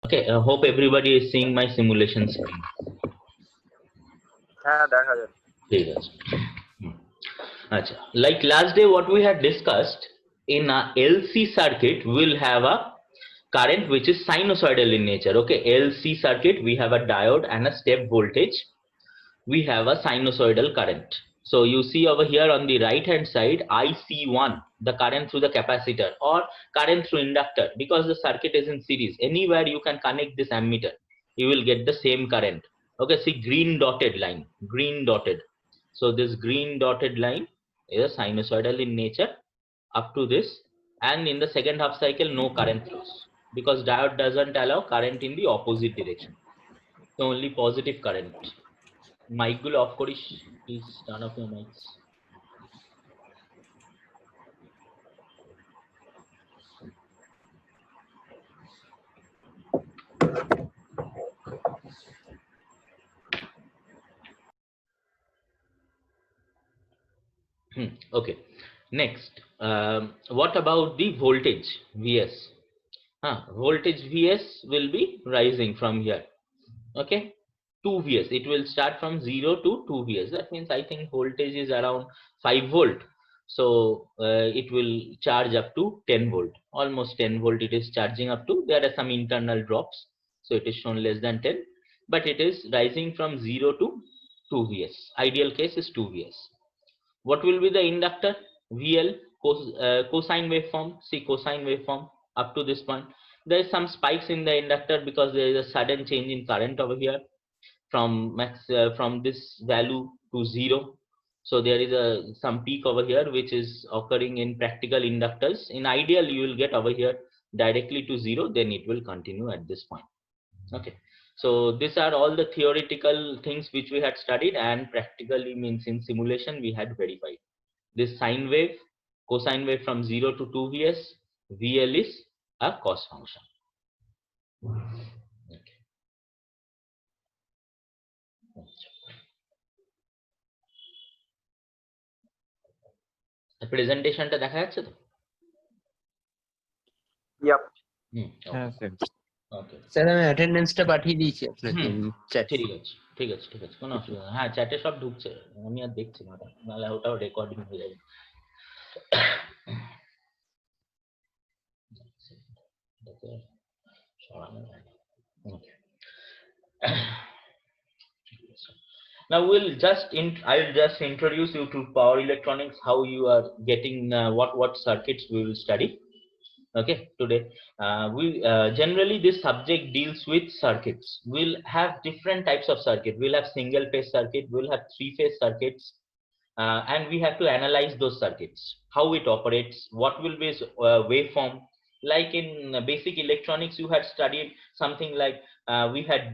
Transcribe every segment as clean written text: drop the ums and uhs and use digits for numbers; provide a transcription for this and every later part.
Okay, hope everybody is seeing my simulation screen. ঠিক আছে। আচ্ছা, like last day what we had discussed, in a LC circuit we'll have a current which is sinusoidal in nature. Okay, LC circuit we have a diode and a step voltage. We have a sinusoidal current. So you see over here on the right hand side IC1, the current through the capacitor or current through inductor, because the circuit is in series. Anywhere you can connect this ammeter, you will get the same current. Okay, see green dotted line, green dotted. So this green dotted line is sinusoidal in nature up to this, and in the second half cycle no current flows because diode doesn't allow current in the opposite direction, so only positive current. Mic গুলো off করিস, please turn off your mics. Okay, next, what about the voltage Vs? Voltage Vs will be rising from here. Okay, 2 Vs, it will start from 0 to 2 Vs. That means I think voltage is around 5 volt. So it will charge up to 10 volt, almost 10 volt it is charging up to. There are some internal drops, so it is shown less than 10, but it is rising from 0 to 2 Vs. Ideal case is 2 Vs. What will be the inductor? VL, cosine waveform. See cosine waveform up to this point. There is some spikes in the inductor because there is a sudden change in current over here from from this value to 0. So there is some peak over here which is occurring in practical inductors. In ideal you will get over here directly to 0, then it will continue at this point. Okay, so these are all the theoretical things which we had studied, and practically means in simulation we had verified. This sine wave, cosine wave from 0 to 2 Vs, VL is a cos function. Okay. প্রেজেন্টেশনটা দেখা যাচ্ছে তো? হ্যাঁ sir. Okay sir আমি অ্যাটেন্ডেন্সটা পাঠিয়ে দিয়েছি আপনাকে চ্যাটে। ঠিক আছে ঠিক আছে ঠিক আছে, কোনো অসুবিধা নেই। হ্যাঁ চ্যাটে সব ঢুকছে, আমি আর দেখছি না, নাহলে ওটাও রেকর্ডিং হয়ে যাবে। Now I will just introduce you to power electronics, how you are getting what circuits we will study. Okay, today we generally this subject deals with circuits. We'll have different types of circuit. We'll have single phase circuit, we'll have three phase circuits, and we have to analyze those circuits, how it operates, what will be its waveform. Like in basic electronics you had studied something like we had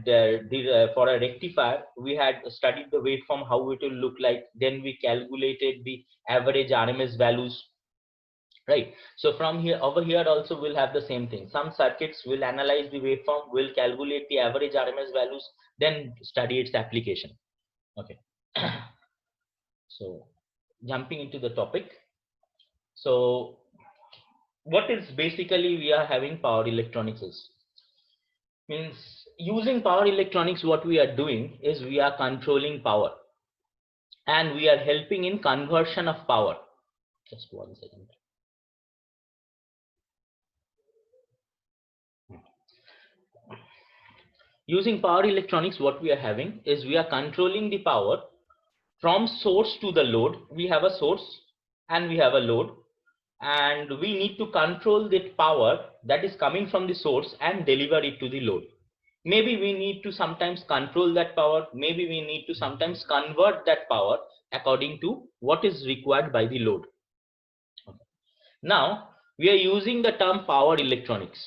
for a rectifier we had studied the waveform, how it will look like, then we calculated the average RMS values, right? So from here over here also we'll have the same thing. Some circuits will analyze the waveform, will calculate the average RMS values, then study its application. Okay. So jumping into the topic, so what is basically we are having power electronics is, means using power electronics what we are doing is we are controlling power and we are helping in conversion of power. Just 1 second. Using power electronics what we are having is we are controlling the power from source to the load. We have a source and we have a load, and we need to control that power that is coming from the source and deliver it to the load. Maybe we need to sometimes control that power, maybe we need to sometimes convert that power according to what is required by the load. Okay. Now we are using the term power electronics.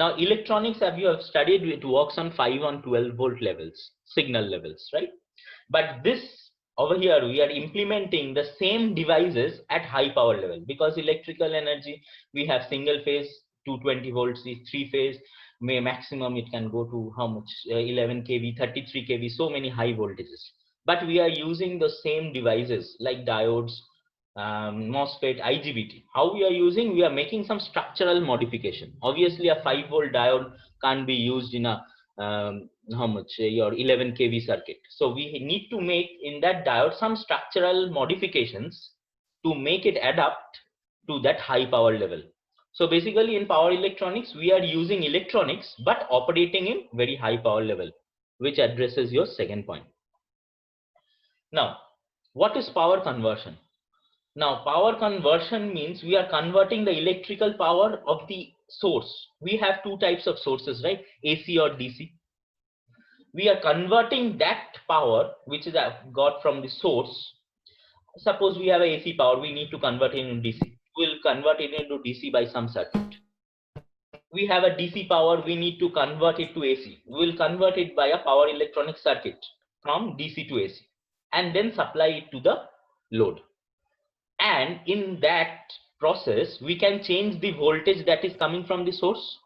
Now electronics, have you have studied, it works on 5 on 12 volt levels, signal levels, right? But this over here we are implementing the same devices at high power level, because electrical energy we have single phase 220 volts, three phase maximum it can go to how much, 11 kV, 33 kV, so many high voltages. But we are using the same devices like diodes, MOSFET, IGBT. How we are using? We are making some structural modification. Obviously, a 5-volt diode can't be used in a how much your 11 kV circuit. So we need to make in that diode some structural modifications to make it adapt to that high power level. So basically, in power electronics, we are using electronics but operating in very high power level, which addresses your second point. Now, what is power conversion? Now, power conversion means we are converting the electrical power of the source. We have two types of sources, right? AC or DC. We are converting that power which is got from the source. Suppose we have a AC power, we need to convert it into DC. We'll convert it into DC by some circuit. We have a DC power, we need to convert it to AC. We'll convert it by a power electronic circuit from DC to AC and then supply it to the load. And in that process, we can change the voltage that is coming from the source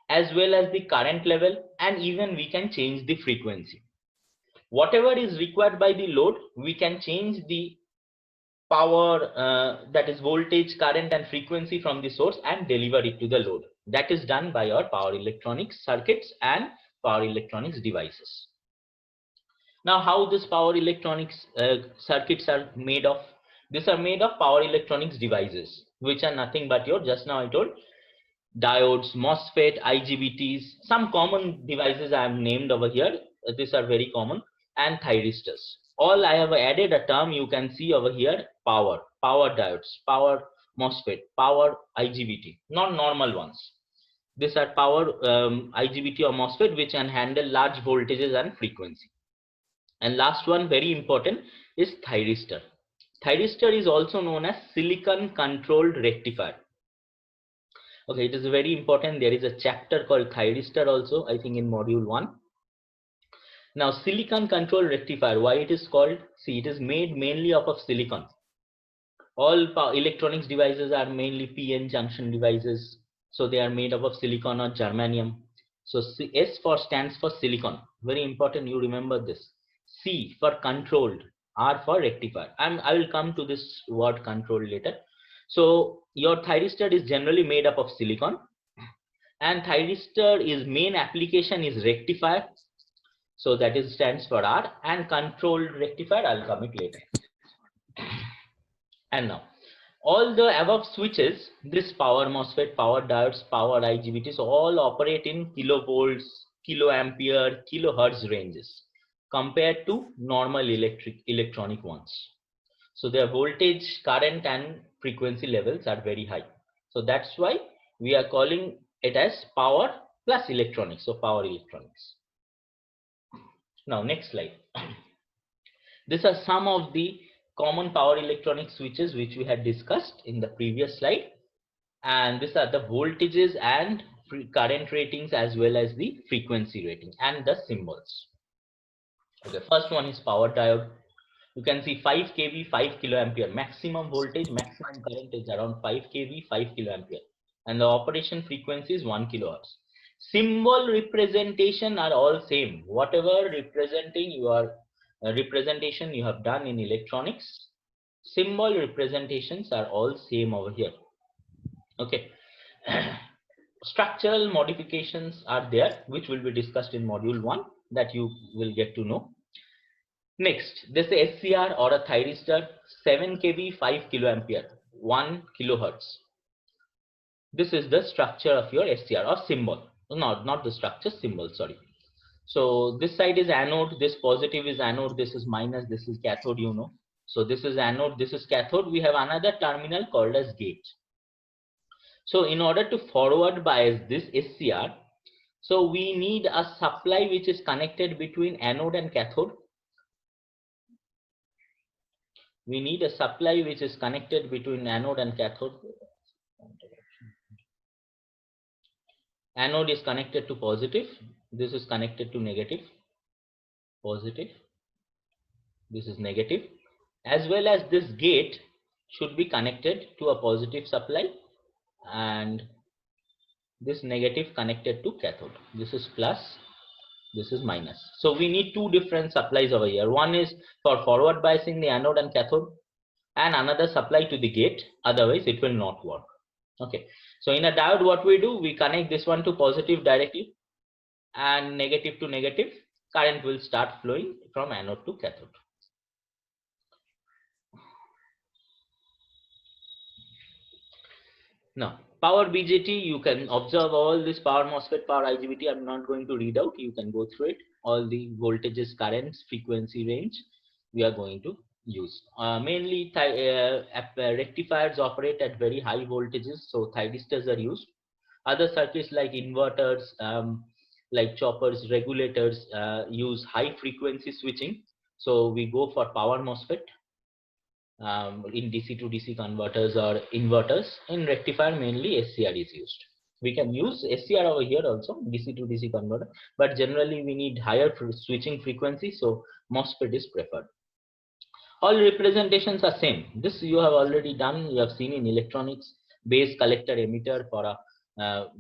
as well as the current level, and even we can change the frequency. Whatever is required by the load, we can change the power, that is voltage, current and frequency from the source and deliver it to the load. That is done by our power electronics circuits and power electronics devices. Now, how this power electronics circuits are made of? These are made of power electronics devices, which are nothing but your, just now I told, diodes, MOSFET, IGBTs, some common devices I have named over here. These are very common, and thyristors. All I have added a term you can see over here: power diodes, power MOSFET, power IGBT, not normal ones. These are power IGBT or MOSFET which can handle large voltages and frequency. And last one, very important, is thyristor. Thyristor is also known as silicon controlled rectifier. Okay, it is very important. There is a chapter called thyristor also, I think in module 1. Now, silicon controlled rectifier, why it is called? See, it is made mainly up of silicon. All electronics devices are mainly PN junction devices, so they are made up of silicon or germanium. So S stands for silicon. Very important, you remember this. C for controlled, R for rectifier. I will come to this word controlled later. So your thyristor is generally made up of silicon, and thyristor is main application is rectifier. So that is stands for R, and controlled rectifier I'll come it later. And now, all the above switches, this power MOSFET, power diodes, power IGBTs, all operate in kilovolts, kiloampere, kilohertz ranges compared to normal electronic ones. So their voltage, current and frequency levels are very high. So that's why we are calling it as power plus electronics. So power electronics. Now next slide. These are some of the common power electronic switches which we had discussed in the previous slide. And these are the voltages and current ratings as well as the frequency rating and the symbols. Okay, first one is power diode. You can see 5 kV, 5 kiloampere, maximum voltage, maximum current is around 5 kV, 5 kiloampere, and the operation frequency is 1 kilohertz. Symbol representation are all same. Whatever representing your representation you have done in electronics, symbol representations are all same over here. Okay. Structural modifications are there, which will be discussed in module 1, that you will get to know. Next, this SCR or a thyristor, 7 kV, 5 kiloampere, 1 kilohertz. This is the structure of your SCR or symbol. Not the structure, symbol, sorry. So this side is anode, this positive is anode, this is minus, this is cathode, you know. So this is anode, this is cathode. We have another terminal called as gate. So in order to forward bias this SCR, so we need a supply which is connected between anode and cathode. We need a supply which is connected between anode and cathode. Anode is connected to positive. This is connected to negative. Positive. This is negative. As well as this gate should be connected to a positive supply, and this negative connected to cathode. This is plus, this is minus. So we need two different supplies over here. One is for forward biasing the anode and cathode. and another supply to the gate, otherwise it will not work. Okay, so in a diode what we do, we connect this one to positive directly and negative to negative. Current will start flowing from anode to cathode. Now, power BJT, you can observe all this power MOSFET, power IGBT. I'm not going to read out. You can go through it. All the voltages, currents, frequency range we are going to use. Mainly rectifiers operate at very high voltages, so thyristors are used. Other circuits like inverters, like choppers, regulators use high frequency switching. So we go for power MOSFET. In DC to DC converters or inverters. In rectifier, mainly SCR is used. We can use SCR over here also, DC to DC converter, but generally we need higher switching frequency, so MOSFET is preferred. All representations are same. This you have already done. You have seen in electronics. Base collector emitter for a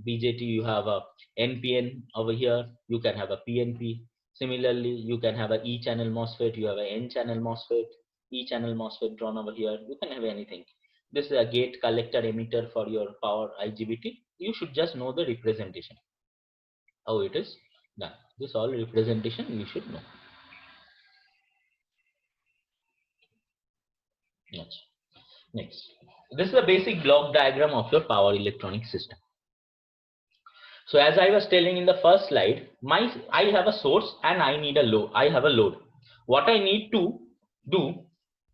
BJT. You have a NPN over here. You can have a PNP. Similarly, you can have a E channel MOSFET. You have a N channel MOSFET. E channel MOSFET drawn over here. You can have anything. This is a gate collector emitter for your power IGBT. You should just know the representation, how it is done. This all representation you should know. Next, this is a basic block diagram of your power electronic system. So as I was telling in the first slide, I have a source and I need a load. I have a load. What I need to do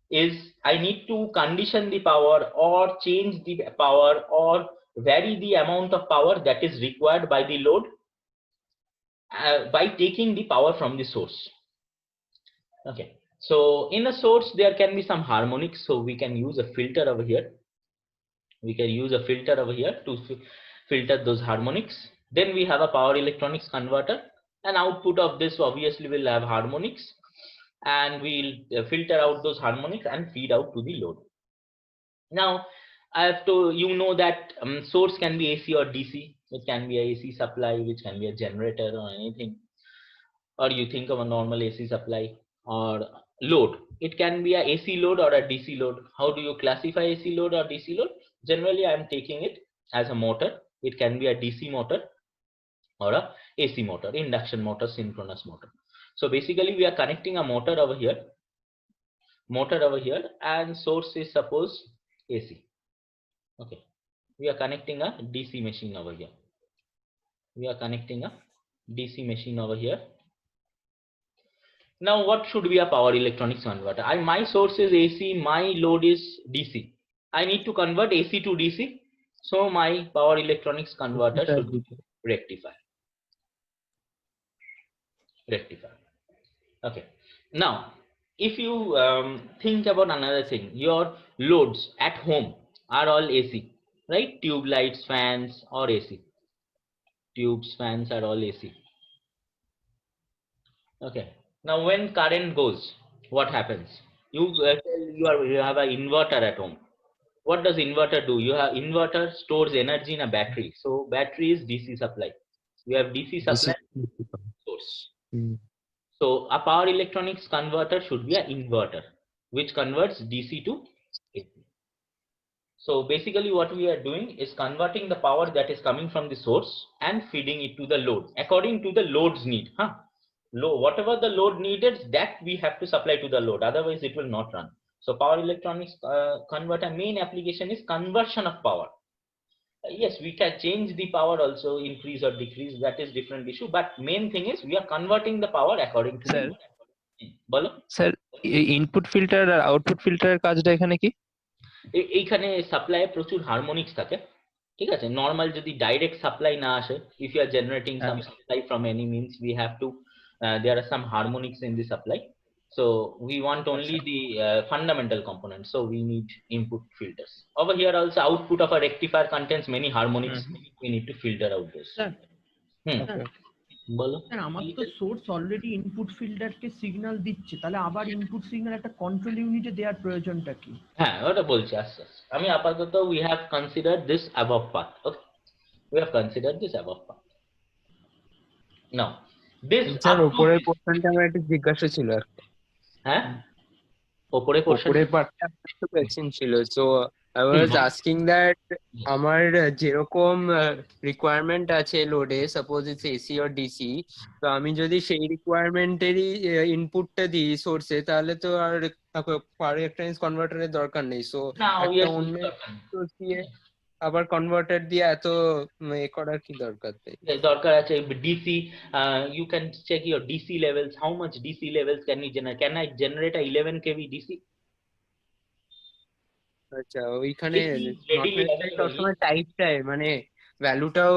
is I need to condition the power or change the power or vary the amount of power that is required by the load by taking the power from the source. Okay, so in a source there can be some harmonics, so we can use a filter over here. We can use a filter over here to filter those harmonics. Then we have a power electronics converter, and output of this obviously will have harmonics, and we'll filter out those harmonics and feed out to the load. Now I have to, you know that source can be AC or DC. It can be a AC supply, which can be a generator or anything, or you think of a normal AC supply, or load. It can be a AC load or a DC load. How do you classify AC load or DC load? Generally, I am taking it as a motor. It can be a DC motor or a AC motor, induction motor, synchronous motor. So basically, we are connecting a motor over here, and source is suppose AC. Okay, we are connecting a DC machine over here. Now, what should be a power electronics converter? My source is AC, my load is DC. I need to convert AC to DC. So my power electronics converter should be rectifier. Okay. Now, if you think about another thing, your loads at home are all AC, right? Tube lights, fans, or AC. Tubes, fans are all AC. Okay. Now, when current goes, what happens? You have an inverter at home. What does inverter do? You have inverter stores energy in a battery. So battery is DC supply. We have DC supply source. So a power electronics converter should be an inverter, which converts DC to AC. So basically what we are doing is converting the power that is coming from the source and feeding it to the load according to the load's need. Whatever the load needed, that we have to supply to the load, otherwise it will not run. So power electronics converter main application is conversion of power. Yes, we can change the power also, increase or decrease, that is different issue, but main thing is we are converting the power according to the bolo sir input filter R output ফিল্টারের কাজটা এখানে কি? এইখানে supply প্রচুর harmonics থাকে, ঠিক আছে? Normal যদি direct supply না আসে, if you are generating some supply from any means, we have to there are some harmonics in the supply. So we want only the fundamental components. So we need input filters. Over here also, output of a rectifier contains many harmonics. We need to filter out this. বলো sir, আমার তো source already input ফিল্টারকে signal দিচ্ছে, তাহলে আবার input signal একটা control ইউনিটে দেওয়ার প্রয়োজনটা কি? হ্যাঁ, ওটা বলছি আস্তে আস্তে। আমি আপাতত we have considered this above path. Okay, we have considered this above path. Now this sir উপরের পোর্শনটা আমার একটু জিজ্ঞাসা ছিল আর হ্যাঁ ওপরে কোশ্চেন ওপরের পার্টটা একটা কোয়েশ্চেন ছিল, so I hmm was asking that আমার যেরকম রিকোয়ারমেন্ট আছে লোডে, suppose it's AC or DC, তো আমি যদি সেই রিকোয়ারমেন্টেরই ইনপুটটা দিই সোর্সে, তাহলে তো আর পাওয়ার ইলেকট্রনিক্স কনভার্টারের দরকার নেই। সো না একটা অন্য দরকার নেই। সোর্স দিয়ে আবার কনভার্টার দিয়ে এত এ করার কি দরকার নেই। দরকার আছে DC, you can check your DC levels, how much DC levels can we generate, can I generate a 11 kV DC? আচ্ছা, ওইখানে AC is not readily necessary available. সবসময় টাইপটাই মানে ভ্যালুটাও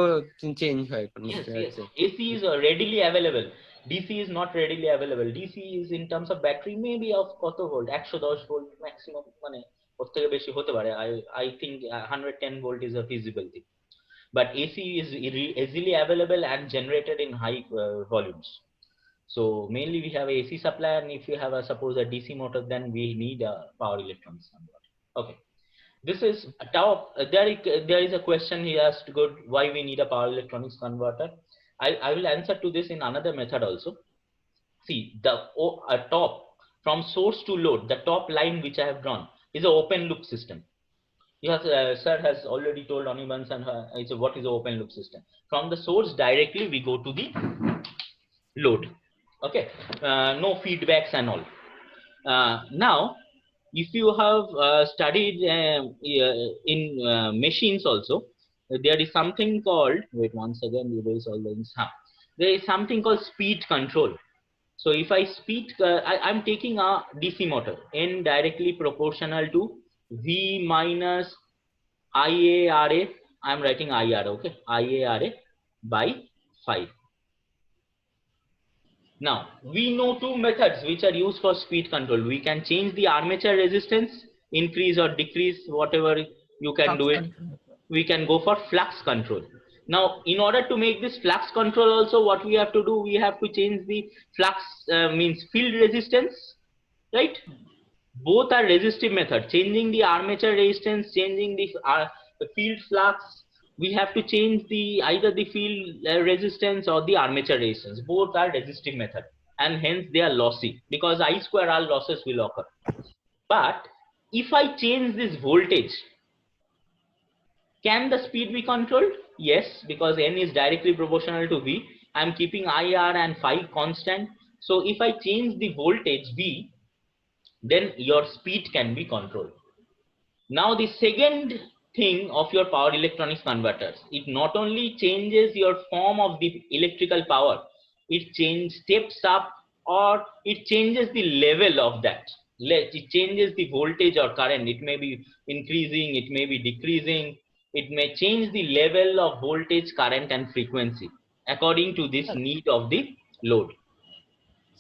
চেঞ্জ হয় কোনো Yes, কিছু yes. আছে। AC is readily available. DC is not readily available. DC is in terms of battery maybe of কত volt, 110 volt maximum, মানে ওর থেকে বেশি হতে পারে। I think 110 volt is a feasible thing. But AC is easily available and generated in high volumes. So mainly we have a AC supply, and if you have a suppose a DC motor, then we need a power electronics converter. Okay. This is a top. There is a question he asked. Good. Why we need a power electronics converter? I will answer to this in another method also. See the top from source to load. The top line which I have drawn is an open loop system. Yes, sir has already told Onivans and what is the open loop system. From the source directly we go to the load. Okay, no feedbacks and all. Now if you have studied in machines also, there is something called, wait once again we raise all the things. There is something called speed control. So if I I'm taking a DC motor, N directly proportional to V minus IARA. I'm writing IR, okay, IARA by 5. Now we know two methods which are used for speed control. We can change the armature resistance, increase or decrease, whatever you can do it. We can go for flux control. Now in order to make this flux control also, what we have to do, we have to change the flux, means field resistance, right? Both are resistive method. Changing the armature resistance, changing the field flux, we have to change the either the field resistance or the armature resistance. Both are resistive method, and hence they are lossy because I square R losses will occur. But if I change this voltage, can the speed be controlled? Yes, because N is directly proportional to V. I am keeping IR and phi constant. So if I change the voltage V, then your speed can be controlled. Now the second thing of your power electronics converters, it not only changes your form of the electrical power, it steps up, or it changes the level of that. It changes the voltage or current. It may be increasing, it may be decreasing. It may change the level of voltage, current and frequency according to this need of the load.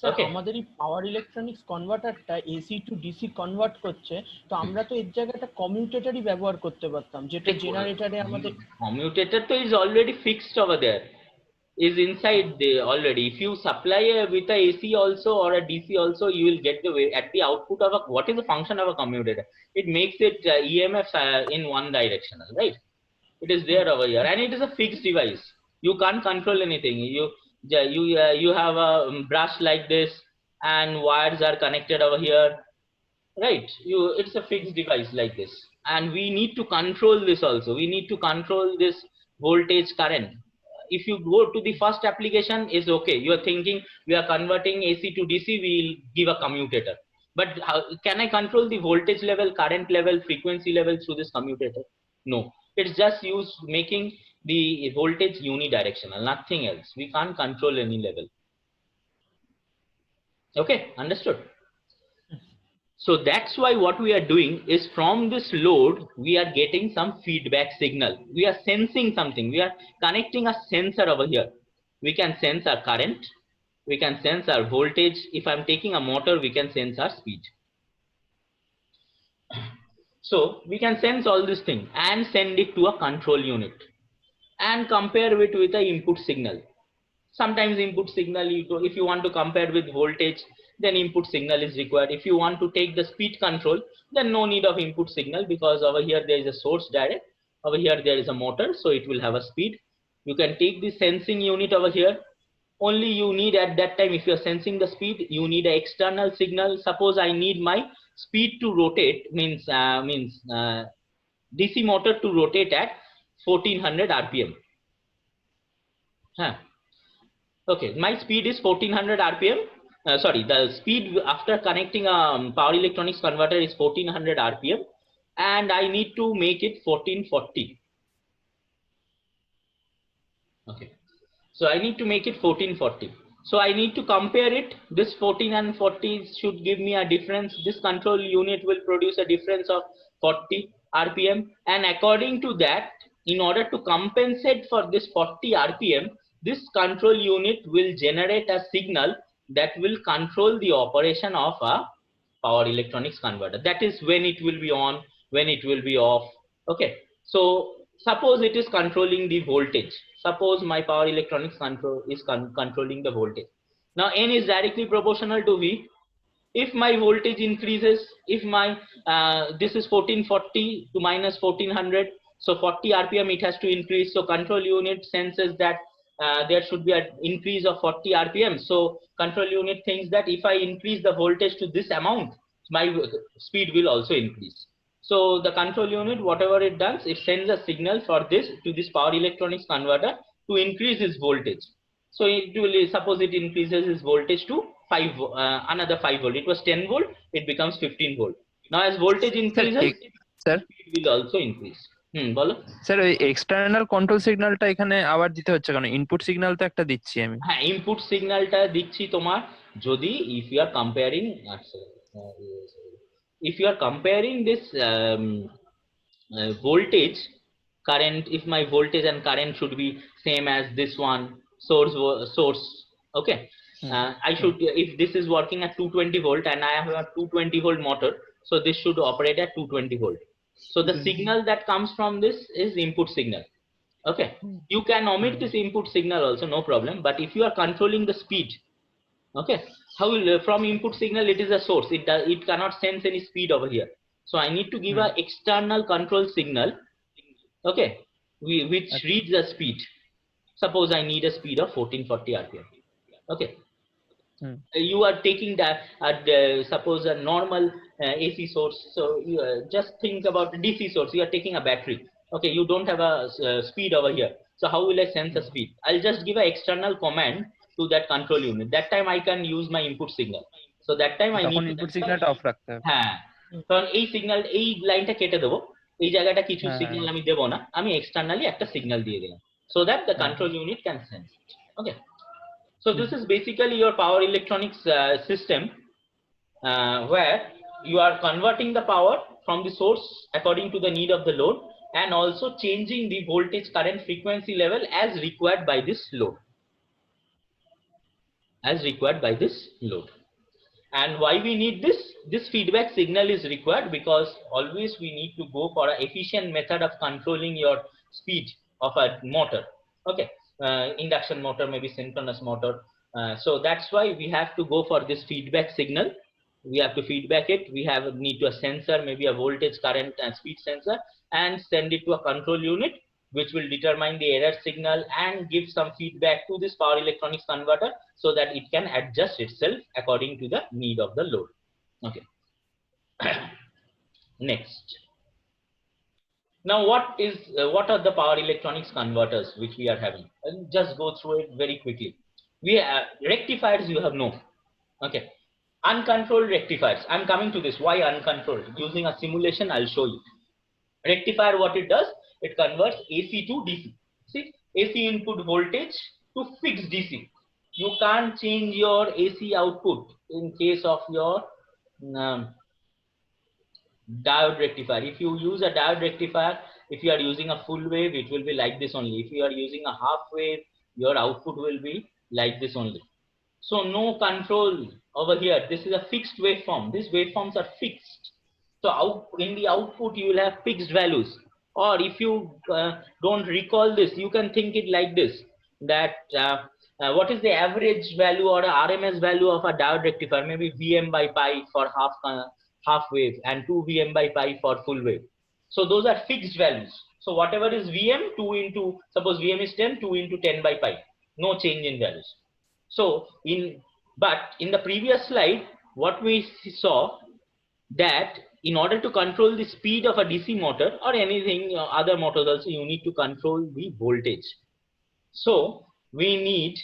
Sir Okay. আমাদের এই power electronics কনভার্টারটা AC to DC convert করছে, তো আমরা তো এর জায়গায় একটা কমিউটেটরই ব্যবহার করতে পারতাম, যেটা জেনারেটরে আমাদের commutator to is already fixed over there, is inside there already. If you supply with a AC also or a DC also, you will get the way at the output of a, what is the function of a commutator? It makes it EMF in one directional, right? It is there over here, and it is a fixed device. You can't control anything. You have a brush like this, and wires are connected over here, right? It's a fixed device like this, and we need to control this also. We need to control this voltage, current. If you go to the first application, is okay, you are thinking we are converting AC to DC, we will give a commutator. But how can I control the voltage level, current level, frequency level through this commutator? No, it's just used making the voltage unidirectional, nothing else. We can't control any level. Okay, understood? So that's why what we are doing is from this load, we are getting some feedback signal. We are sensing something. We are connecting a sensor over here. We can sense our current. We can sense our voltage. If I'm taking a motor, we can sense our speed. So we can sense all this thing and send it to a control unit and compare it with the input signal. Sometimes input signal, if you want to compare with voltage, then input signal is required. If you want to take the speed control, then no need of input signal, because over here there is a source direct, over here there is a motor, so it will have a speed. You can take the sensing unit over here. Only you need at that time, if you are sensing the speed, you need an external signal. Suppose I need my speed to rotate means DC motor to rotate at 1400 rpm. Huh. Okay, my speed is 1400 rpm. Sorry, the speed after connecting a power electronics converter is 1400 rpm, and I need to make it 1440. Okay, so I need to make it 1440. So I need to compare it. This 14 and 40 should give me a difference. This control unit will produce a difference of 40 rpm, and according to that, in order to compensate for this 40 rpm, this control unit will generate a signal that will control the operation of a power electronics converter. That is when it will be on, when it will be off. Okay, so suppose it is controlling the voltage. Suppose my power electronics control is controlling the voltage. Now N is directly proportional to V. If my voltage increases, if my this is 1440 to minus 1400, so 40 rpm it has to increase. So control unit senses that there should be an increase of 40 rpm. So control unit thinks that if I increase the voltage to this amount, my speed will also increase. So the control unit, whatever it does, it sends a signal for this to this power electronics converter to increase its voltage. So it will, suppose it increases its voltage to another 5 volt. It was 10 volt, it becomes 15 volt. Now as voltage increases, sir, speed will also increase. বলো sir ওই external control সিগন্যালটা এখানে আবার দিতে হচ্ছে কারণ input signal তো একটা দিচ্ছি আমি। হ্যাঁ, ইনপুট সিগন্যালটা দিচ্ছি তোমার যদি if you are comparing this voltage current, if my voltage and current should be same as this one source, okay, I should, if this is working at 220 volt and I have a 220 volt motor, so this should operate at 220 volt. So the signal that comes from this is input signal. Okay, you can omit this input signal also, no problem, but if you are controlling the speed, okay, how will from input signal, it is a source, it cannot sense any speed over here. So I need to give a external control signal, okay, which reads the speed. Suppose I need a speed of 1440 rpm. Okay, you are taking that suppose a normal AC source. So you just think about the DC source. You are taking a battery. Okay, you don't have a speed over here. So how will I sense the speed? I'll just give an external command to that control unit. That time I can use my input signal. So that time I need input signalটা off রাখতে হবে। হ্যাঁ, কারণ এই signal, এই লাইনটা কেটে দেবো, এই জায়গাটা কিছু সিগন্যাল আমি দেবো না, আমি এক্সটার্নালি একটা সিগন্যাল দিয়ে দিলাম, so that the control unit can sense it. Okay, so this is basically your power electronics system where you are converting the power from the source according to the need of the load, and also changing the voltage, current, frequency level as required by this load. And why we need this feedback signal is required because always we need to go for an efficient method of controlling your speed of a motor. Okay, induction motor, maybe synchronous motor. So that's why we have to go for this feedback signal. We have to feedback it. We need to a sensor, maybe a voltage, current and speed sensor, and send it to a control unit which will determine the error signal and give some feedback to this power electronics converter so that it can adjust itself according to the need of the load. Okay. Next. Now what are the power electronics converters which we are having? I'll just go through it very quickly. We rectifiers, you have known. Okay, uncontrolled rectifiers. I'm coming to this. Why uncontrolled? Using a simulation, I'll show you. Rectifier, what it does, it converts AC to DC. See, AC input voltage to fixed DC. You can't change your AC output in case of your diode rectifier. If you use a diode rectifier, if you are using a full wave, it will be like this only. If you are using a half wave, your output will be like this only. So no control over here. This is a fixed waveform. These waveforms are fixed. So in the output you will have fixed values. Or if you don't recall this, you can think it like this, that what is the average value or RMS value of a diode rectifier? Maybe Vm by pi for half wave and 2 Vm by pi for full wave. So those are fixed values. So whatever is Vm, 2 into, suppose Vm is 10, 2 into 10 by pi, no change in values. So but in the previous slide, what we saw, that in order to control the speed of a DC motor or anything other motors also, you need to control the voltage. So we need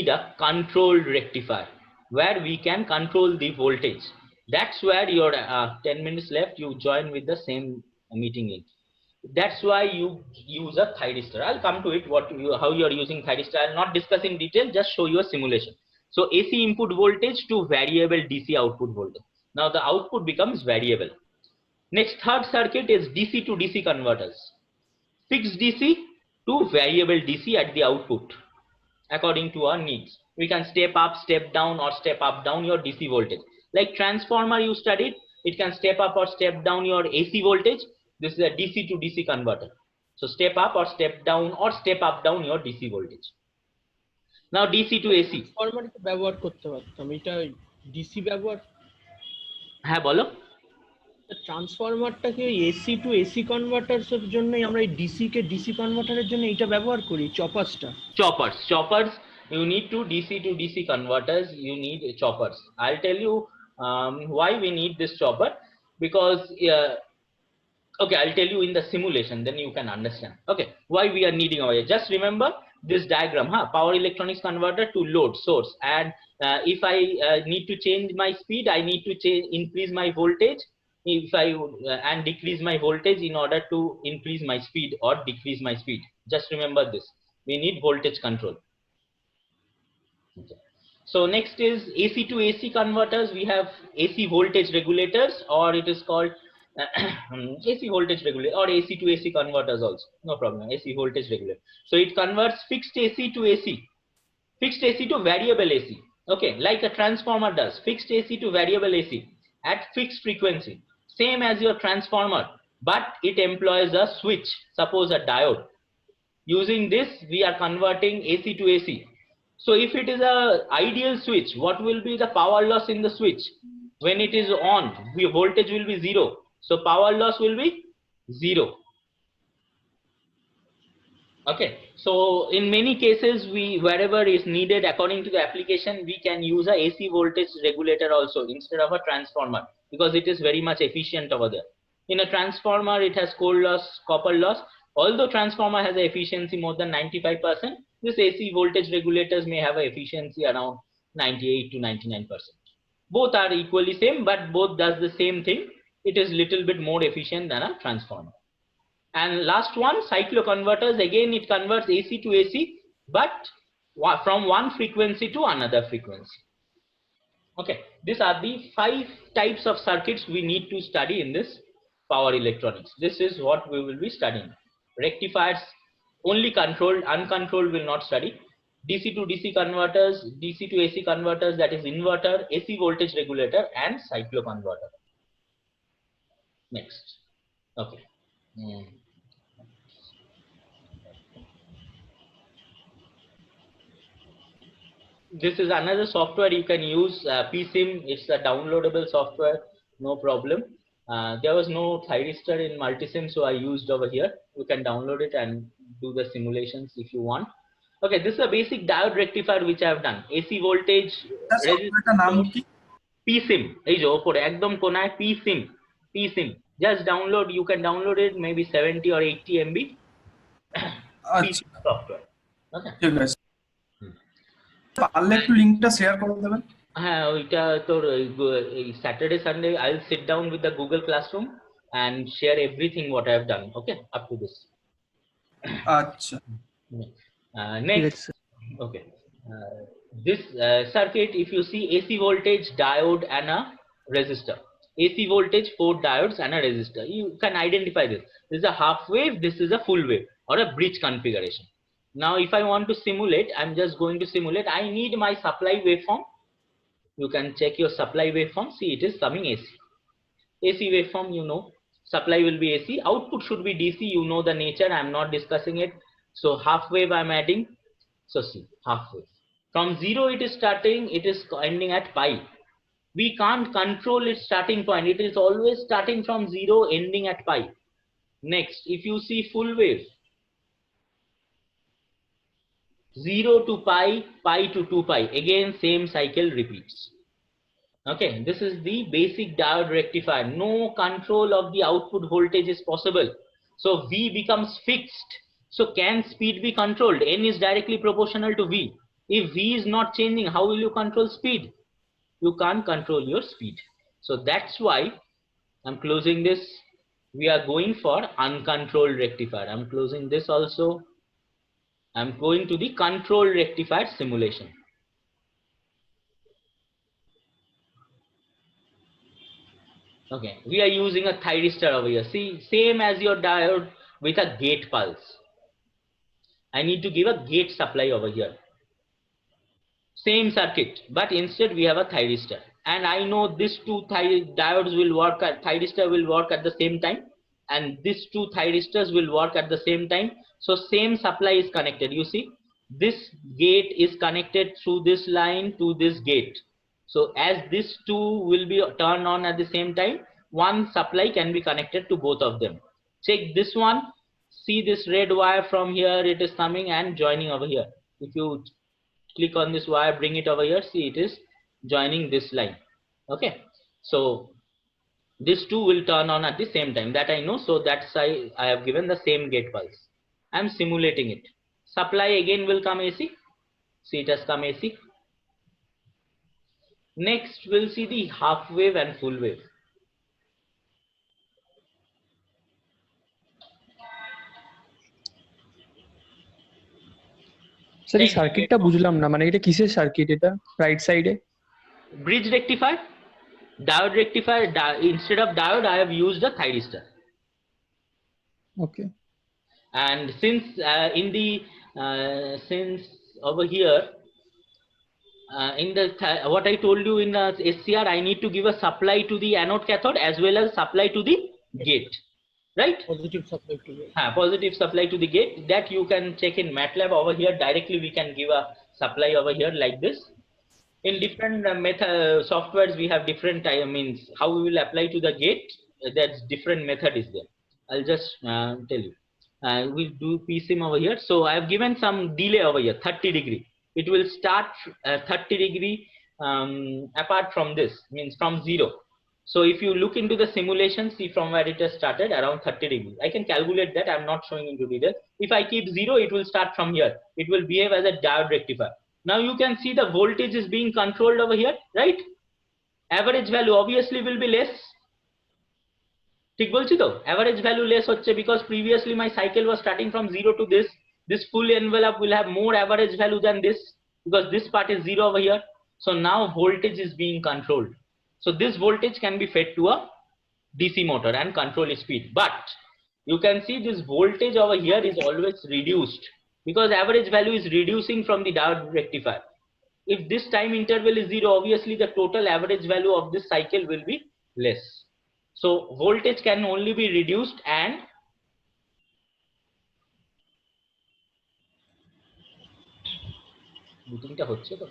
a controlled rectifier where we can control the voltage. That's where your 10 minutes left, you join with the same meeting link. That's why you use a thyristor. I'll come to it, how you are using thyristor. I'll not discuss in detail, just show you a simulation. So AC input voltage to variable DC output voltage. Now the output becomes variable. Next, third circuit is DC to DC converters. Fixed DC to variable DC at the output according to our needs. We can step up, step down, or step up down your DC voltage. Like transformer you studied, it can step up or step down your AC voltage. This is a DC to DC converter. So step up or step down or step up down your DC voltage. Now DC to AC. Transformer ব্যবহার করতে পারতাম, এটা DC ব্যবহার। হ্যাঁ বলো। ট্রান্সফরমারটাকে AC to AC কনভার্টারস এর জন্যই আমরা এই ডিসি কে ডিসি কনভার্টারের জন্য এটা ব্যবহার করি, চপার্সটা। Choppers. You need to DC to DC converters. You need choppers. I'll tell you why we need this chopper, because okay, I'll tell you in the simulation, then you can understand. Okay, why we are needing our. Just remember this diagram, power electronics converter to load source, and if I need to change my speed, I need to increase my voltage. If I and decrease my voltage in order to increase my speed or decrease my speed. Just remember this. We need voltage control. Okay. So next is AC to AC converters. We have AC voltage regulators, or it is called AC voltage regulator, or AC to AC converters also. No problem. AC voltage regulator. So it converts fixed AC to AC, fixed AC to variable AC. Okay, like a transformer does. Fixed AC to variable AC at fixed frequency, same as your transformer, but it employs a switch. Suppose a diode. Using this, we are converting AC to AC. So if it is a ideal switch, what will be the power loss in the switch? When it is on, the voltage will be 0. So power loss will be 0. Okay. So in many cases, wherever is needed according to the application, we can use a AC voltage regulator also instead of a transformer, because it is very much efficient over there. In a transformer, it has coal loss, copper loss. Although transformer has an efficiency more than 95%, this AC voltage regulators may have an efficiency around 98 to 99%. Both are equally same, but both does the same thing. It is little bit more efficient than a transformer. And last one, cycloconverters. Again, it converts AC to AC, but from one frequency to another frequency. Okay, these are the 5 types of circuits we need to study in this power electronics. This is what we will be studying. Rectifiers only controlled, uncontrolled will not study. DC to DC converters, DC to AC converters, that is inverter, AC voltage regulator, and cycloconverter. Next. Okay. This is another software you can use, PSIM. It's a downloadable software, no problem. There was no thyristor in Multisim, so I used over here. You can download it and do the simulations if you want. Okay, this is a basic diode rectifier which I have done. AC voltage PSIM. এই যে ওপরে একদম কোনায় PSIM. Just download. You can download it maybe 70 or 80 MB. PSIM software. Okay. ঠিক আছে, পারলে একটু লিংকটা শেয়ার করে দেবেন। হ্যাঁ, ওইটা তোর এই Saturday Sunday I will sit down with the Google classroom and share everything what I have done, okay, up to this. আচ্ছা, next, okay, this circuit, if you see AC voltage, diode, and a resistor. AC voltage, 4 diodes, and a resistor. You can identify this. This is a half wave, this is a full wave, or a bridge configuration. Now, if I want to simulate, I'm just going to simulate. I need my supply waveform. You can check your supply waveform. See, it is coming AC. AC waveform, you know. Supply will be AC. Output should be DC. You know the nature. I'm not discussing it. So half wave I'm adding. So see, half wave. From 0 it is starting. It is ending at pi. We can't control its starting point. It is always starting from 0, ending at pi. Next, if you see full wave, 0 to pi, pi to 2 pi. Again, same cycle repeats. Okay, this is the basic diode rectifier. No control of the output voltage is possible. So V becomes fixed. So can speed be controlled? N is directly proportional to V. If V is not changing, how will you control speed? You can't control your speed. So that's why I'm closing this. We are going for uncontrolled rectifier. I'm closing this also. I'm going to the control rectifier simulation. Okay, we are using a thyristor over here. See, same as your diode with a gate pulse. I need to give a gate supply over here. Same circuit, but instead we have a thyristor. And I know these two diodes will work at, thyristor will work at the same time. And these two thyristors will work at the same time. So same supply is connected. You see, this gate is connected through this line to this gate. So as these two will be turned on at the same time, one supply can be connected to both of them. Check this one. See this red wire from here, it is coming and joining over here. If you click on this wire, bring it over here, see it is joining this line. Okay, so these two will turn on at the same time, that I know. So that's I have given the same gate pulse. I'm simulating it. Supply again will come AC. See, it has come AC. Next we'll see the half wave and full wave. Sir এই সার্কিটটা বুঝলাম না, মানে এটা কিসের circuit? এটা right সাইডে Bridge rectifier, diode rectifier. Instead of diode, I have used a thyristor. Okay. And since in the since over here in the what I told you in the SCR, I need to give a supply to the anode cathode as well as supply to the gate, right? Positive supply to it. Positive supply to the gate. That you can check in MATLAB over here. Directly we can give a supply over here like this. In different softwares we have different means how we will apply to the gate. That's different method is there. I'll just tell you. We'll do PSIM over here. So I have given some delay over here, 30 degree. It will start 30 degree apart from this, means from 0. So if you look into the simulation, see from where it has started around 30 degree. I can calculate that. I'm not showing into detail. If I keep 0, it will start from here. It will behave as a diode rectifier. Now you can see the voltage is being controlled over here, right? Average value obviously will be less. ঠিক বলছি তো, average value less হচ্ছে because previously my cycle was starting from 0 to this. This full envelope will have more average value than this because this part is 0 over here. So now voltage is being controlled. So this voltage can be fed to a DC motor and control its speed. But you can see this voltage over here is always reduced because average value is reducing from the diode rectifier. If this time interval is 0, obviously the total average value of this cycle will be less. So voltage can only be reduced and বুটিংটা হচ্ছে তো,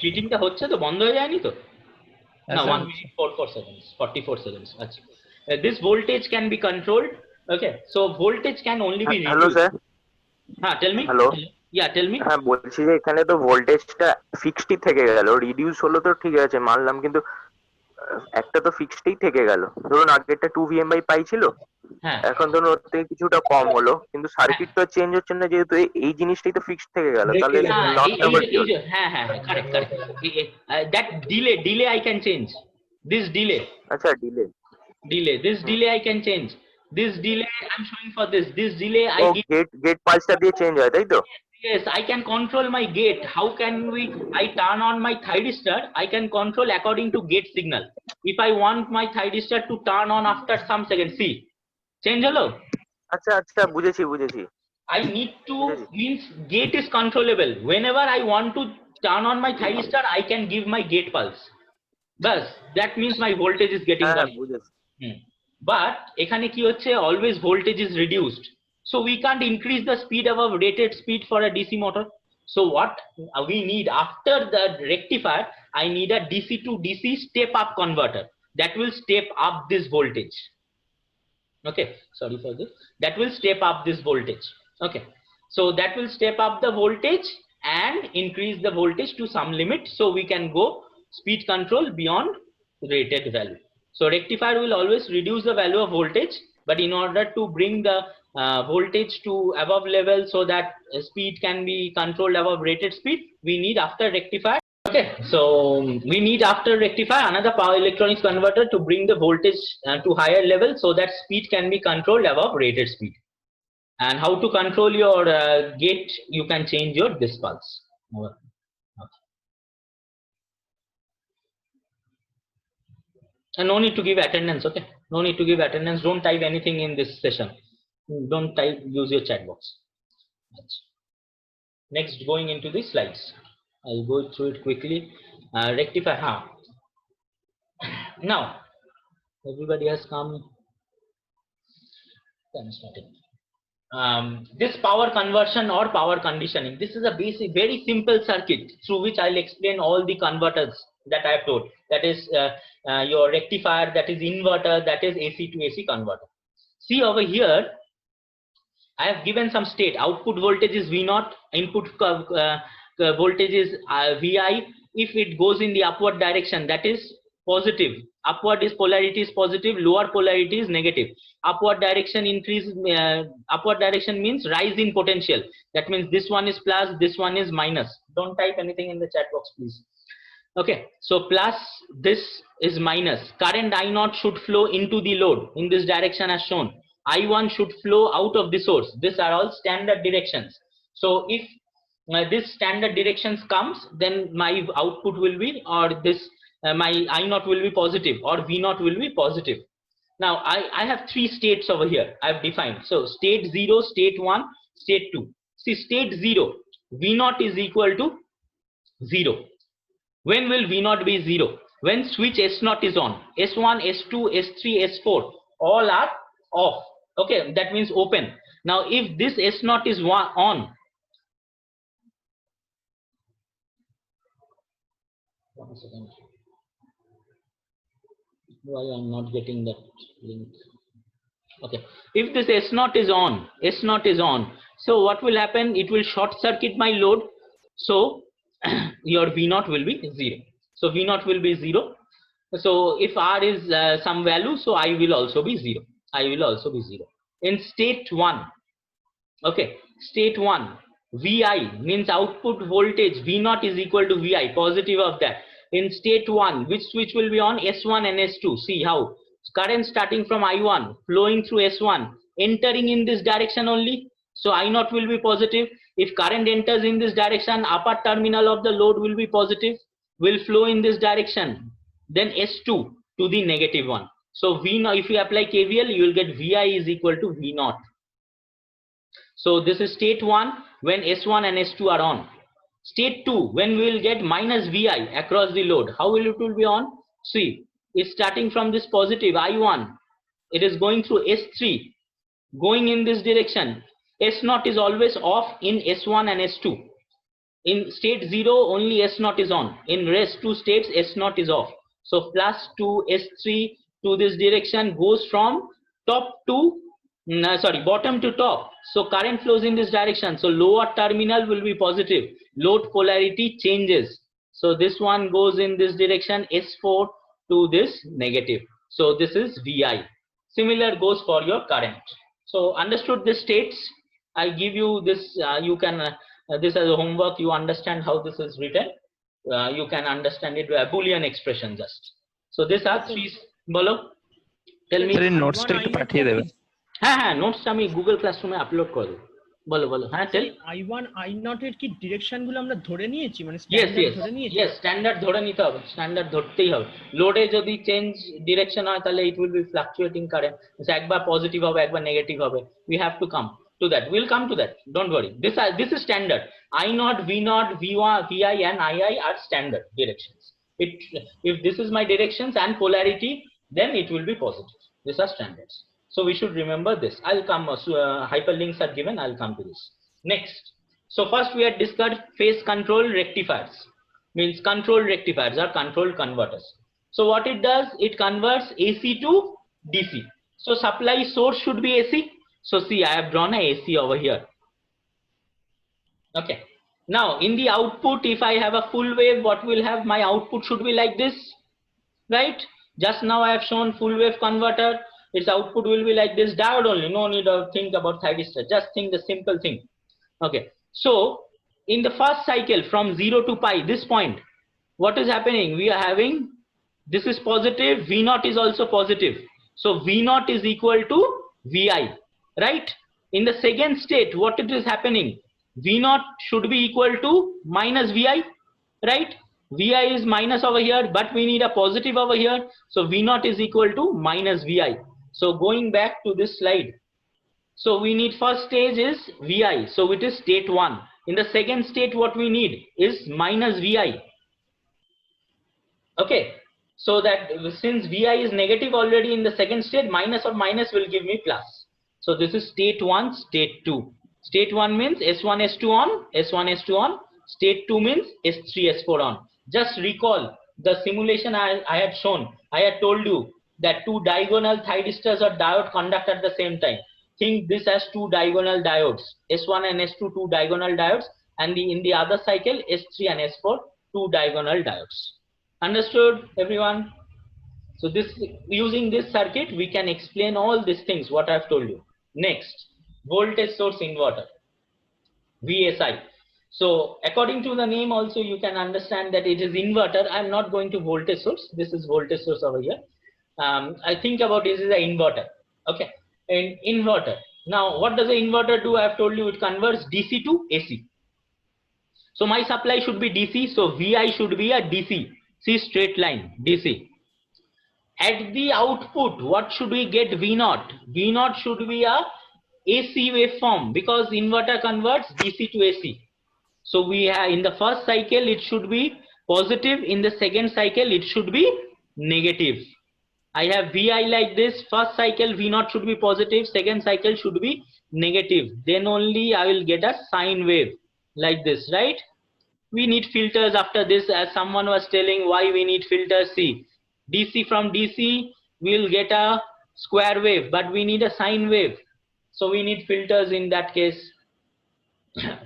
মিটিংটা হচ্ছে তো, বন্ধ হয়ে যায়নি তো? No, 1 minute 44 seconds, 44 seconds. আচ্ছা, this voltage can be controlled. Okay, so voltage can only be reduced. Hello sir. Tell me. Hello. Yeah, tell me. হ্যাঁ বলছি যে এখানে তো ভোল্টেজটা ফিক্সডই থেকে গেল, রিডিউস হলো তো ঠিক আছে মানলাম, কিন্তু একটা তো ফিক্সডই থেকে গেল। ধরুন আগেরটা 2 VMI ছিল, এখন ধরুন ওর থেকে কিছুটা কম হলো, কিন্তু সার্কিট তো চেঞ্জ হচ্ছে না, যেহেতু এই জিনিসটাই তো ফিক্সড থেকে গেল, তাহলে correct. That delay I can change. This delay. আচ্ছা This delay I can change. This delay I'm showing for this. This delay I gate pulse দিয়ে চেঞ্জ হয়, তাই তো? Yes, I can control my gate. How can I turn on my thyristor? I can control according to gate signal. If I want my thyristor to turn on after some seconds, see, change hello. আচ্ছা বুঝেছি। I need to means gate is controllable. Whenever I want to turn on my thyristor, I can give my gate pulse. Thus, that means my voltage is getting controlled. But এখানে কি হচ্ছে, always voltage is reduced. So we can't increase the speed above rated speed for a DC motor. So what we need after the rectifier, I need a DC to DC step up converter that will step up this voltage. Okay, sorry for this. That will step up this voltage. Okay, so that will step up the voltage and increase the voltage to some limit, so we can go speed control beyond rated value. So rectifier will always reduce the value of voltage, but in order to bring the voltage to above level so that speed can be controlled above rated speed, we need after rectifier. Okay, so we need after rectifier another power electronics converter to bring the voltage to higher level so that speed can be controlled above rated speed. And how to control your gate? You can change your this pulse. Okay. And no need to give attendance. Okay, no need to give attendance. Don't type anything in this session. Don't type. Use your chat box. Next, going into the slides. I'll go through it quickly. Rectifier. Now, everybody has come. Then starting. This power conversion or power conditioning. This is a basic, very simple circuit through which I'll explain all the converters that I have told. That is your rectifier, that is inverter, that is AC to AC converter. See over here, I have given some state. Output voltage is V0, input voltage is Vi. If it goes in the upward direction, that is positive. Upward is polarity is positive, lower polarity is negative. Upward direction increase, upward direction means rise in potential. That means this one is plus, this one is minus. Don't type anything in the chat box, please. Okay, so plus, this is minus. Current I0 should flow into the load in this direction as shown. I1 should flow out of the source. These are all standard directions. So if this standard directions comes, then my output will be, or this my I0 will be positive, or V0 will be positive. Now I have three states over here I have defined. So state 0, state 1, state 2. See, state 0, V0 is equal to 0. When will V0 be 0? When switch S0 is on. S1, S2, S3, S4 all are off. Okay, that means open. Now if this S0 is on, one second. Why I'm not getting that link? Okay, if this S0 is on, S0 is on, so what will happen? It will short circuit my load, so your V0 will be 0. So V0 will be 0. So if R is some value, so I will also be 0. I will also be 0. In state 1, okay, state 1, Vi means output voltage, V0 is equal to Vi, positive of that. In state 1, which switch will be on? S1 and S2. See how current starting from I1 flowing through S1, entering in this direction only. So I0 will be positive. If current enters in this direction, upper terminal of the load will be positive, will flow in this direction. Then S2 to the negative one. So V0, if you apply KVL, you will get Vi is equal to V0. So this is state 1 when S1 and S2 are on. State 2, when we will get minus Vi across the load. How will it will be on? See, it's starting from this positive I1. It is going through S3, going in this direction. S0 is always off in S1 and S2. In state 0, only S0 is on. In rest 2 states, S0 is off. So plus 2 S3 to this direction goes from top to, bottom to top. So current flows in this direction. So lower terminal will be positive. Load polarity changes. So this one goes in this direction, S4 to this negative. So this is Vi. Similar goes for your current. So understood the states. I give you this, you can, this as a homework, you understand how this is written. You can understand it by a Boolean expression just. So these are three, bolo. Tell me. Sir, notes ta ekটু পাঠিয়ে দেবেন। হ্যাঁ, notes আমি Google ক্লাসরুমে upload করে দেব। বলো হ্যাঁ, টেল। I1 I0 এর কি ডিরেকশন গুলো আমরা ধরে নিয়েছি, মানে স্ট্যান্ডার্ড ধরে নিয়েছি? ইয়েস, স্ট্যান্ডার্ড ধরে নিতে হবে, স্ট্যান্ডার্ড ধরতেই হবে। লোডে যদি চেঞ্জ ডিরেকশন হয় তাহলে it will be fluctuating current, একবার পজিটিভ হবে একবার নেগেটিভ হবে। We have to come to that. We'll come to that, don't worry. This is standard. I0, V0, Vi and II are standard directions. If this is my directions and polarity, then it will be positive. These are standards, so we should remember this. I'll come, hyperlinks are given, I'll come to this next. So first we had discussed phase control rectifiers, means control rectifiers are control converters. So what it does, it converts AC to DC. So supply source should be AC. So see, I have drawn a AC over here. Okay. Now in the output, if I have a full wave, what will have? My output should be like this, right? Just now I have shown full wave converter. Its output will be like this. Diode only. No need to think about thyristor. Just think the simple thing. Okay. So in the first cycle from 0 to pi, this point, what is happening? We are having, this is positive. V naught is also positive. So V naught is equal to Vi, right? In the second state, what it is happening? V naught should be equal to minus Vi, right? Vi is minus over here, but we need a positive over here. So V naught is equal to minus Vi. So going back to this slide. So we need first stage is Vi. So it is state 1. In the second state, what we need is minus Vi. Okay. So that since Vi is negative already in the second state, minus or minus will give me plus. So this is state 1, state 2. State 1 means S1, S2 on, S1, S2 on. State 2 means S3, S4 on. Just recall the simulation I had shown. I had told you that two diagonal thyristors or diode conduct at the same time. Think this as two diagonal diodes. S1 and S2, two diagonal diodes. And in the other cycle, S3 and S4, two diagonal diodes. Understood, everyone? So this, using this circuit, we can explain all these things, what I've told you. Next, voltage source inverter, VSI. So according to the name also, you can understand that it is inverter. I'm not going to voltage source. This is voltage source over here. I think about this is an inverter. Okay, an inverter. Now, what does an inverter do? I've told you it converts DC to AC. So my supply should be DC. So VI should be a DC. See, straight line, DC. At the output, what should we get? V0. V0 should be a AC waveform because inverter converts DC to AC. So we have in the first cycle, it should be positive. In the second cycle, it should be negative. I have VI like this. First cycle, V0 should be positive. Second cycle should be negative. Then only I will get a sine wave like this, right? We need filters after this, as someone was telling why we need filters. See, DC from DC, we will get a square wave, but we need a sine wave. So we need filters in that case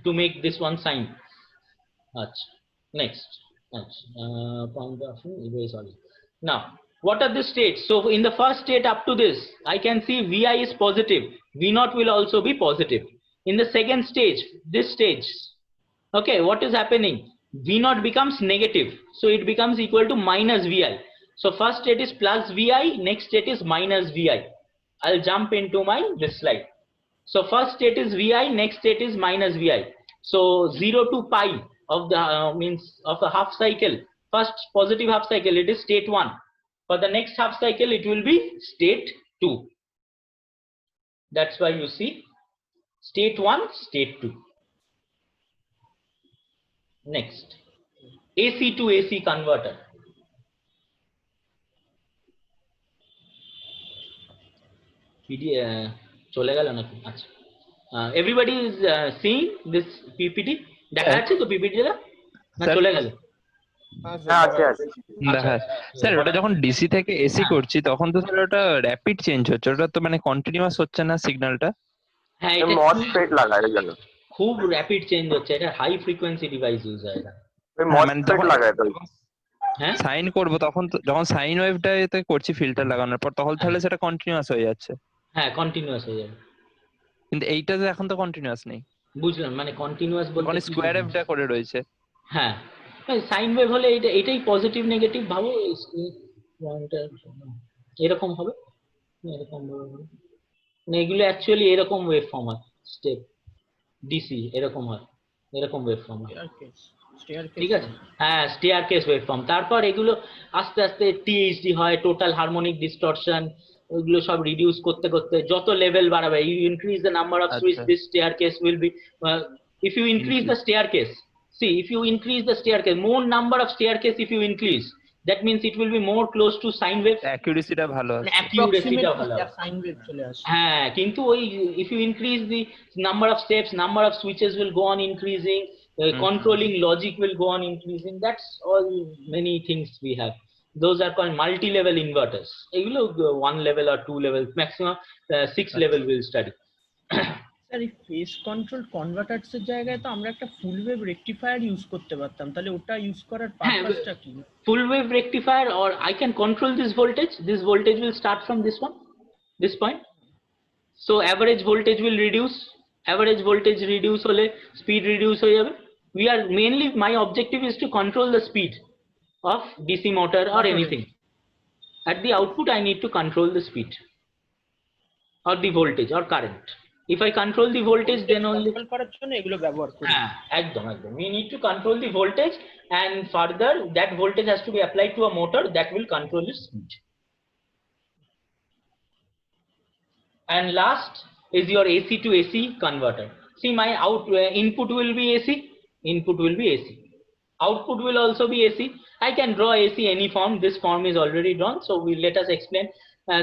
to make this one sine. Next. Now, what are the states? So in the first state up to this, I can see Vi is positive. V0 will also be positive. In the second stage, this stage, okay, what is happening? V0 becomes negative. So it becomes equal to minus Vi. So first state is plus Vi, next state is minus Vi. I'll jump into this slide. So first state is Vi, next state is minus Vi. So 0 to pi of the means of a half cycle. First positive half cycle, it is state 1. For the next half cycle, it will be state 2. That's why you see state 1, state 2. Next, AC to AC converter. Everybody is seeing this PPT. দেখা যাচ্ছে তো PPT টা না চলে গেল? Sir ওটা যখন DC থেকে এসি করছি তখন তো স্যার ওটা র‍্যাপিড চেঞ্জ হচ্ছে, ওটা তো মানে কন্টিনিউয়াস হচ্ছে না সিগন্যালটা। হ্যাঁ, এটা মসফেট লাগায় জন্য খুব র‍্যাপিড চেঞ্জ হচ্ছে। এটা হাই ফ্রিকোয়েন্সি ডিভাইস ইউজ হয় এটা। মসফেট লাগায় তো হ্যাঁ, সাইন করব তখন যখন সাইন ওয়েভটা এতে করছি ফিল্টার লাগানোর পর, তখন তাহলে সেটা কন্টিনিউয়াস হয়ে যাচ্ছে। হ্যাঁ, কন্টিনিউয়াস হয়ে যাবে। কিন্তু এইটা যে এখন তো কন্টিনিউয়াস নেই। বুঝলাম, মানে কন্টিনিউয়াস বলতে মানে স্কয়ার ওয়েভটা করে রয়েছে। হ্যাঁ, সাইন ওয়েভ হলে এটাই পজিটিভ নেগেটিভ ভাবো, এরকম হবে, এরকম হবে। মানে এগুলো অ্যাকচুয়ালি এরকম ওয়েভ ফর্ম হয়, স্টেপ ডিসি এরকম হয়, এরকম ওয়েভ ফর্ম হয়। ঠিক আছে, হ্যাঁ, স্টেয়ার কেস ওয়েভ ফর্ম। তারপর এগুলো আস্তে আস্তে টিএইচডি হয়, টোটাল হারমোনিক ডিস্টরশন, ওইগুলো সব রিডিউস করতে করতে যত লেভেল বাড়াবে, you increase the number of switch, this staircase will be, if you increase the staircase, see, if you increase the staircase, more number of staircase if you increase, that means it will be more close to sine wave. Accuracy টা ভালো আছে, accuracy টা ভালো আছে, sine wave চলে আসে। হ্যাঁ, কিন্তু ওই if you increase the number of steps, number of switches will go on increasing, controlling logic will go on increasing. That's all, many things we have. Those are called multi-level inverters. এগুলো 1 level or 2 level, maximum 6 level we'll study. Sir এই face control কনভার্টারস এর জায়গায় তো আমরা একটা ফুল wave rectifier use করতে পারতাম, তাহলে ওটা ইউজ করার পারপাসটা কি? Full wave rectifier, or I can control this voltage. This voltage will start from this one, this point. So average voltage will reduce. Average voltage reduce hole speed reduce hoye jabe. We are mainly, my objective is to control the speed of DC motor or anything. At the output I need to control the speed or the voltage or current. If I control the voltage, then only control করার জন্য এগুলো ব্যবহার করি। একদম we need to control the voltage, and further that voltage has to be applied to a motor that will control its speed. And last is your AC to AC converter. See, my input will be AC, input will be AC, output will also be AC. I can draw AC any form. This form is already drawn, so let us explain.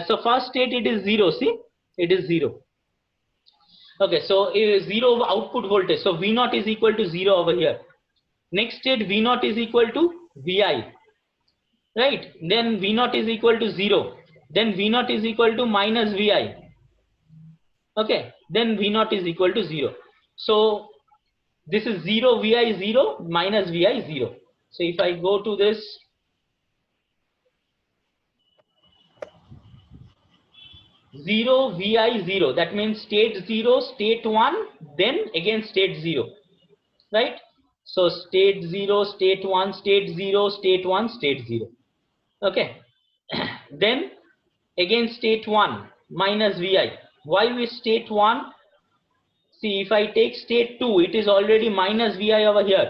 So first state, it is 0. See, it is 0. Okay, so it is 0 output voltage, so V0 is equal to 0 over here. Next state, V0 is equal to VI, right? Then V0 is equal to 0, then V0 is equal to minus VI. Okay, then V0 is equal to 0. So this is 0 VI 0 minus VI 0. So if I go to this, zero VI 0, that means state 0, state 1, then again state 0, right? So state 0, state 1, state 0, state 1, state 0. Okay. Then again state 1 minus VI. Why with state 1? See, if I take state 2, it is already minus VI over here.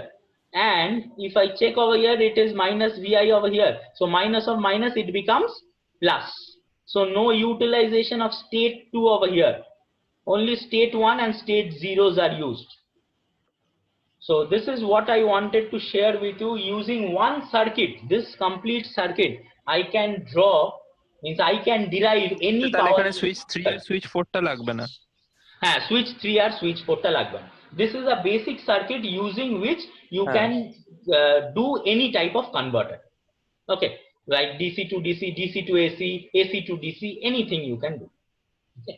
And if I check over here, it is minus VI over here. So minus of minus, it becomes plus. So no utilization of state 2 over here. Only state 1 and state 0s are used. So this is what I wanted to share with you. Using one circuit, this complete circuit, I can draw, means I can derive any power. এখানে switch 3 আর switch 4 টা লাগবে না? হ্যাঁ, switch 3 আর switch 4 টা লাগবে না। This is a basic circuit using which you can do any type of converter. Okay, like DC to DC, DC to AC, AC to DC, anything you can do. Okay.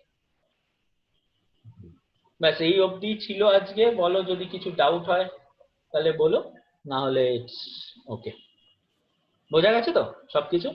ব্যাস এই অবধি ছিল আজকে। বলো যদি কিছু ডাউট হয় তাহলে বলো, না হলে ওকে। বোঝা গেছে তো সবকিছু?